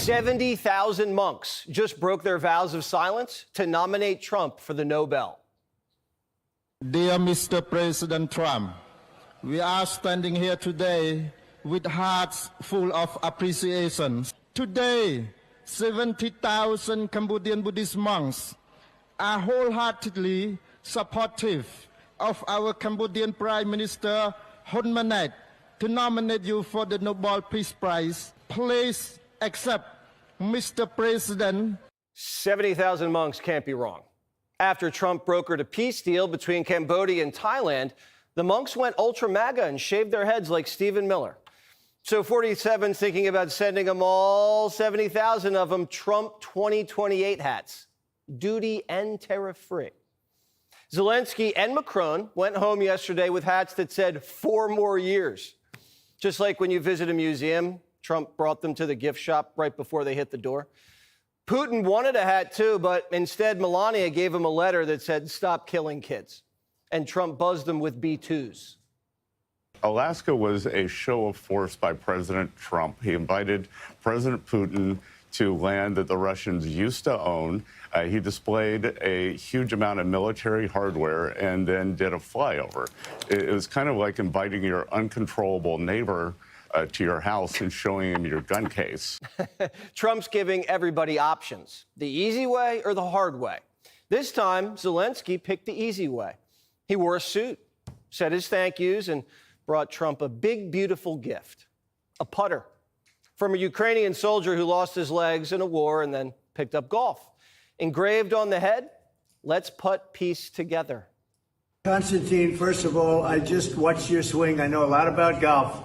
70,000 monks just broke their vows of silence to nominate Trump for the Nobel. Dear Mr. President Trump, we are standing here today with hearts full of appreciation. Today, 70,000 Cambodian Buddhist monks are wholeheartedly supportive of our Cambodian Prime Minister Hun Manet to nominate you for the Nobel Peace Prize. Please accept, Mr. President. 70,000 monks can't be wrong. After Trump brokered a peace deal between Cambodia and Thailand, the monks went ultra MAGA and shaved their heads like Stephen Miller. So 47's thinking about sending them all 70,000 of them Trump 2028 hats, duty and tariff-free. Zelensky and Macron went home yesterday with hats that said 4 more years. Just like when you visit a museum, Trump brought them to the gift shop right before they hit the door. Putin wanted a hat too, but instead Melania gave him a letter that said, "Stop killing kids." And Trump buzzed them with B-2s. Alaska was a show of force by President Trump. He invited President Putin to land that the Russians used to own. He displayed a huge amount of military hardware and then did a flyover. It was kind of like inviting your uncontrollable neighbor to your house and showing him your gun case. Trump's giving everybody options, the easy way or the hard way. This time, Zelensky picked the easy way. He wore a suit, said his thank yous, and brought Trump a big, beautiful gift, a putter from a Ukrainian soldier who lost his legs in a war and then picked up golf. Engraved on the head, "Let's putt peace together." Konstantin, first of all, I just watched your swing. I know a lot about golf,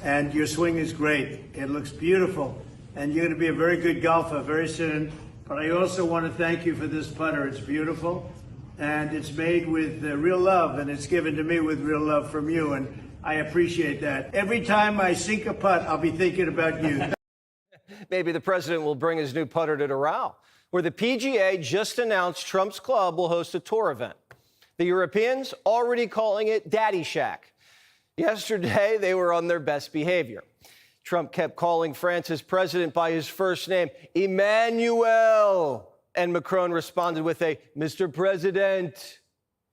and your swing is great. It looks beautiful, and you're going to be a very good golfer very soon. But I also want to thank you for this putter. It's beautiful, and it's made with real love, and it's given to me with real love from you, and I appreciate that. Every time I sink a putt, I'll be thinking about you. Maybe the president will bring his new putter to Doral, where the PGA just announced Trump's club will host a tour event. The Europeans already calling it Daddy Shack. Yesterday, they were on their best behavior. Trump kept calling France's president by his first name, Emmanuel, and Macron responded with a "Mr. President."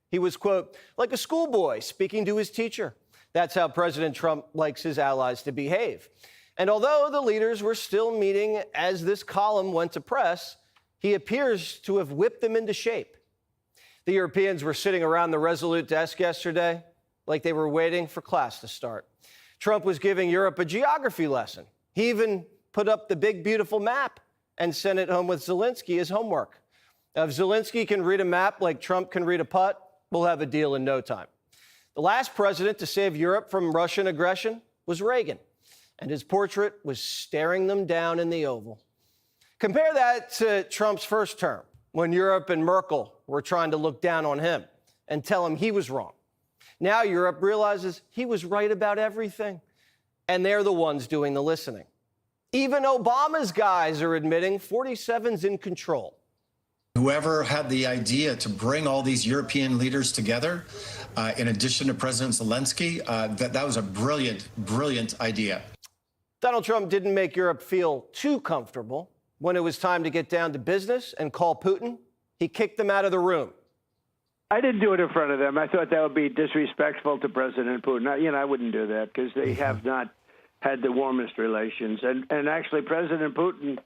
He was, quote, like a schoolboy speaking to his teacher. That's how President Trump likes his allies to behave. And although the leaders were still meeting as this column went to press, he appears to have whipped them into shape. The Europeans were sitting around the Resolute desk yesterday like they were waiting for class to start. Trump was giving Europe a geography lesson. He even put up the big, beautiful map and sent it home with Zelensky as homework. Now, if Zelensky can read a map like Trump can read a putt, we'll have a deal in no time. The last president to save Europe from Russian aggression was Reagan, and his portrait was staring them down in the Oval. Compare that to Trump's first term, when Europe and Merkel were trying to look down on him and tell him he was wrong. Now Europe realizes he was right about everything, and they're the ones doing the listening. Even Obama's guys are admitting 47's in control. Whoever had the idea to bring all these European leaders together, in addition to President Zelensky, that was a brilliant, brilliant idea. Donald Trump didn't make Europe feel too comfortable. When it was time to get down to business and call Putin, he kicked them out of the room. I didn't do it in front of them. I thought that would be disrespectful to President Putin. I wouldn't do that because they have not had the warmest relations. And actually, President Putin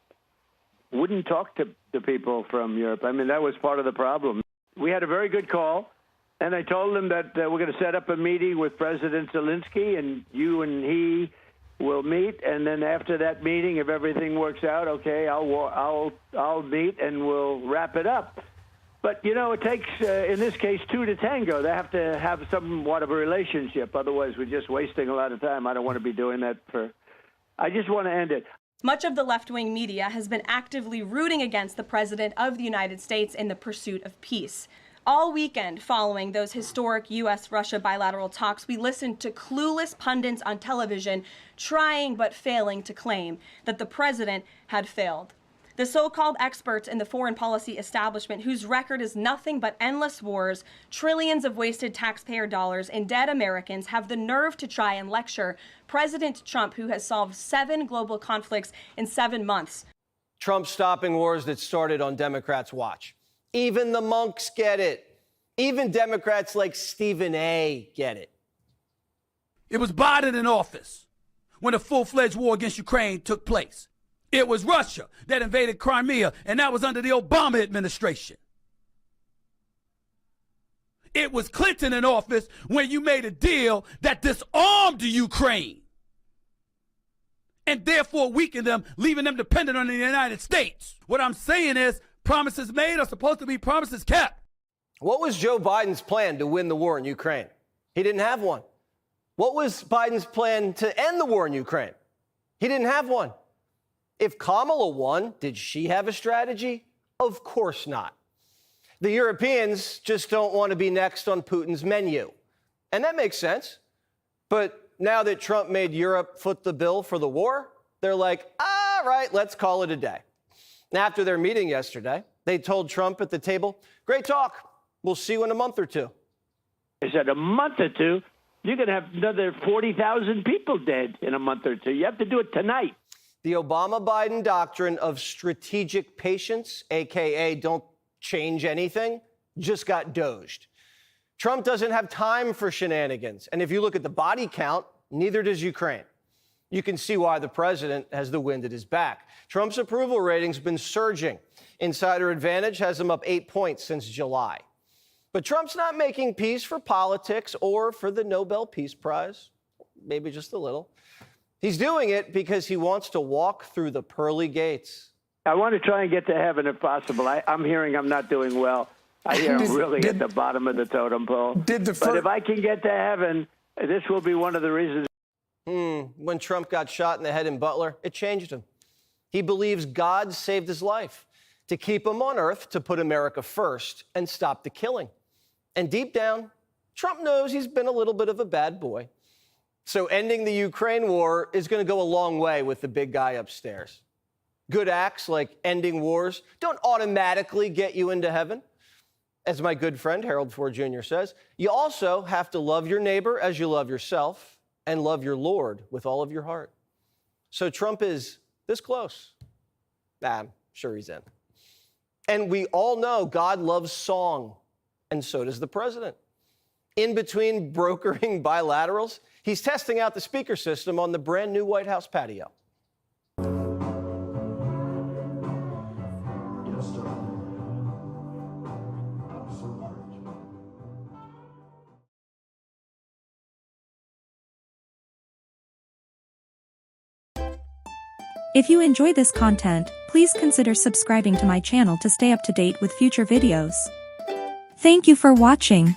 wouldn't talk to the people from Europe. I mean, that was part of the problem. We had a very good call, and I told them that we're going to set up a meeting with President Zelensky, and you and he will meet. And then after that meeting, if everything works out, okay, I'll meet and we'll wrap it up. But, it takes, in this case, 2 to tango. They have to have somewhat of a relationship. Otherwise, we're just wasting a lot of time. I don't want to be doing that I just want to end it. Much of the left-wing media has been actively rooting against the President of the United States in the pursuit of peace. All weekend following those historic U.S.-Russia bilateral talks, we listened to clueless pundits on television trying but failing to claim that the president had failed. The so-called experts in the foreign policy establishment, whose record is nothing but endless wars, trillions of wasted taxpayer dollars, and dead Americans, have the nerve to try and lecture President Trump, who has solved 7 global conflicts in 7 months. Trump stopping wars that started on Democrats' watch. Even the monks get it. Even Democrats like Stephen A. get it. It was Biden in office when a full-fledged war against Ukraine took place. It was Russia that invaded Crimea, and that was under the Obama administration. It was Clinton in office when you made a deal that disarmed Ukraine and therefore weakened them, leaving them dependent on the United States. What I'm saying is promises made are supposed to be promises kept. What was Joe Biden's plan to win the war in Ukraine? He didn't have one. What was Biden's plan to end the war in Ukraine? He didn't have one. If Kamala won, did she have a strategy? Of course not. The Europeans just don't want to be next on Putin's menu. And that makes sense. But now that Trump made Europe foot the bill for the war, they're like, all right, let's call it a day. And after their meeting yesterday, they told Trump at the table, great talk. We'll see you in a month or two. They said a month or two? You're going to have another 40,000 people dead in a month or two. You have to do it tonight. The Obama-Biden doctrine of strategic patience, a.k.a. don't change anything, just got doged. Trump doesn't have time for shenanigans. And if you look at the body count, neither does Ukraine. You can see why the president has the wind at his back. Trump's approval rating's been surging. Insider Advantage has him up 8 points since July. But Trump's not making peace for politics or for the Nobel Peace Prize, maybe just a little. He's doing it because he wants to walk through the pearly gates. I want to try and get to heaven if possible. I'm hearing I'm not doing well. I hear I'm really at the bottom of the totem pole. But if I can get to heaven, this will be one of the reasons. When Trump got shot in the head in Butler, it changed him. He believes God saved his life to keep him on earth, to put America first and stop the killing. And deep down, Trump knows he's been a little bit of a bad boy. So ending the Ukraine war is going to go a long way with the big guy upstairs. Good acts like ending wars don't automatically get you into heaven. As my good friend Harold Ford Jr. says, you also have to love your neighbor as you love yourself and love your Lord with all of your heart. So Trump is this close. I'm sure he's in. And we all know God loves song, and so does the president. In between brokering bilaterals, he's testing out the speaker system on the brand new White House patio. If you enjoy this content, please consider subscribing to my channel to stay up to date with future videos. Thank you for watching.